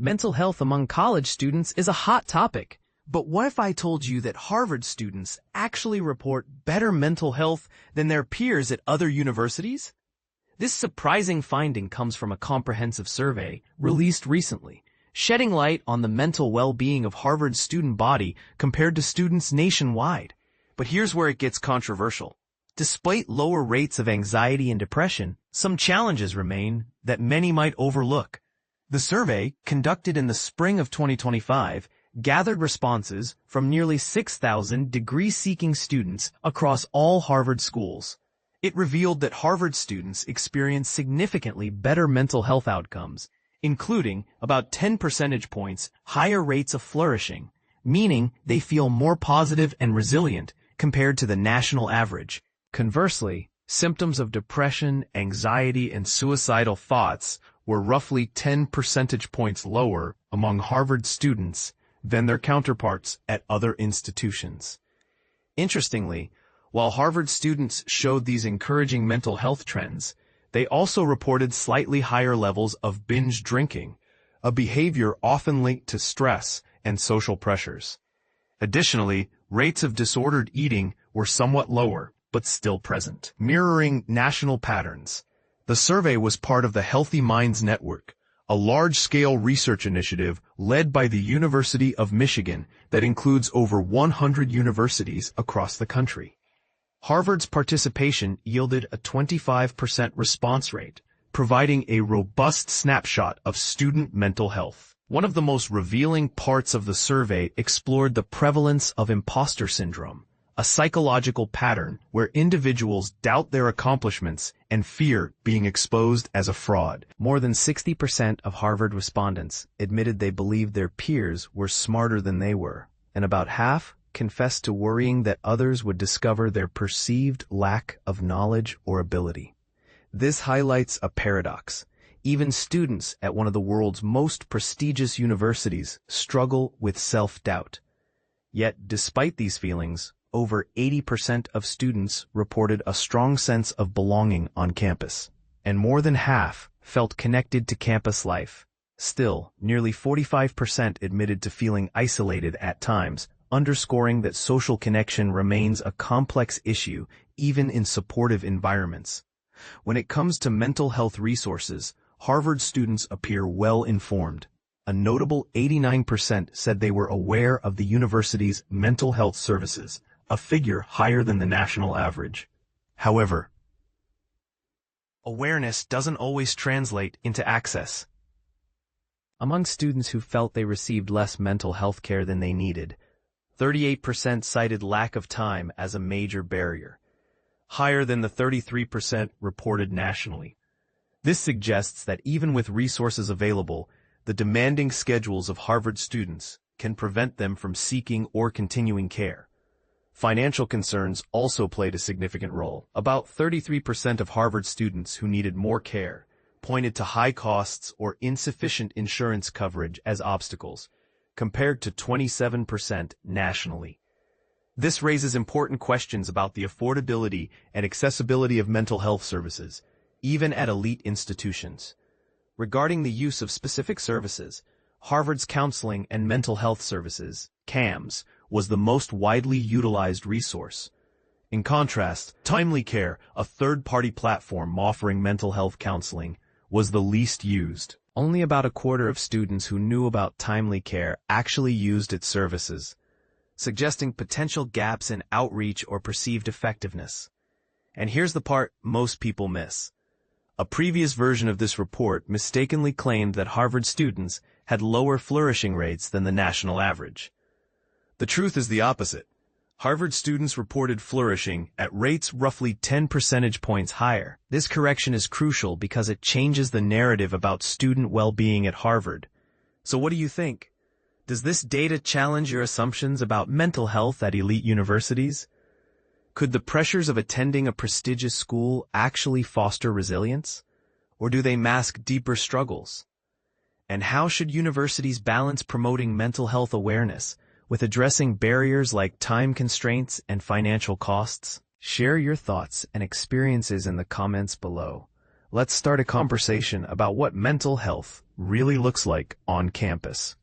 Mental health among college students is a hot topic. But what if I told you that Harvard students actually report better mental health than their peers at other universities? This surprising finding comes from a comprehensive survey released recently, shedding light on the mental well-being of Harvard's student body compared to students nationwide. But here's where it gets controversial. Despite lower rates of anxiety and depression, some challenges remain that many might overlook. The survey, conducted in the spring of 2025, gathered responses from nearly 6,000 degree-seeking students across all Harvard schools. It revealed that Harvard students experience significantly better mental health outcomes, including about 10 percentage points higher rates of flourishing, meaning they feel more positive and resilient compared to the national average. Conversely, symptoms of depression, anxiety, and suicidal thoughts were roughly 10 percentage points lower among Harvard students than their counterparts at other institutions. Interestingly, while Harvard students showed these encouraging mental health trends, they also reported slightly higher levels of binge drinking, a behavior often linked to stress and social pressures. Additionally, rates of disordered eating were somewhat lower, but still present. Mirroring national patterns, the survey was part of the Healthy Minds Network, a large-scale research initiative led by the University of Michigan that includes over 100 universities across the country. Harvard's participation yielded a 25% response rate, providing a robust snapshot of student mental health. One of the most revealing parts of the survey explored the prevalence of impostor syndrome, a psychological pattern where individuals doubt their accomplishments and fear being exposed as a fraud. More than 60% of Harvard respondents admitted they believed their peers were smarter than they were, and about half confessed to worrying that others would discover their perceived lack of knowledge or ability. This highlights a paradox. Even students at one of the world's most prestigious universities struggle with self-doubt. Yet, despite these feelings, over 80% of students reported a strong sense of belonging on campus, and more than half felt connected to campus life. Still, nearly 45% admitted to feeling isolated at times, underscoring that social connection remains a complex issue even in supportive environments. When it comes to mental health resources, Harvard students appear well-informed. A notable 89% said they were aware of the university's mental health services, a figure higher than the national average. However, awareness doesn't always translate into access. Among students who felt they received less mental health care than they needed, 38% cited lack of time as a major barrier, higher than the 33% reported nationally. This suggests that even with resources available, the demanding schedules of Harvard students can prevent them from seeking or continuing care. Financial concerns also played a significant role. About 33% of Harvard students who needed more care pointed to high costs or insufficient insurance coverage as obstacles, compared to 27% nationally. This raises important questions about the affordability and accessibility of mental health services, even at elite institutions. Regarding the use of specific services, Harvard's Counseling and Mental Health Services, CAMHS, was the most widely utilized resource. In contrast, TimelyCare, a third-party platform offering mental health counseling, was the least used. Only about a quarter of students who knew about TimelyCare actually used its services, suggesting potential gaps in outreach or perceived effectiveness. And here's the part most people miss. A previous version of this report mistakenly claimed that Harvard students had lower flourishing rates than the national average. The truth is the opposite. Harvard students reported flourishing at rates roughly 10 percentage points higher. This correction is crucial because it changes the narrative about student well-being at Harvard. So what do you think? Does this data challenge your assumptions about mental health at elite universities? Could the pressures of attending a prestigious school actually foster resilience? Or do they mask deeper struggles? And how should universities balance promoting mental health awareness with addressing barriers like time constraints and financial costs? Share your thoughts and experiences in the comments below. let's start a conversation about what mental health really looks like on campus.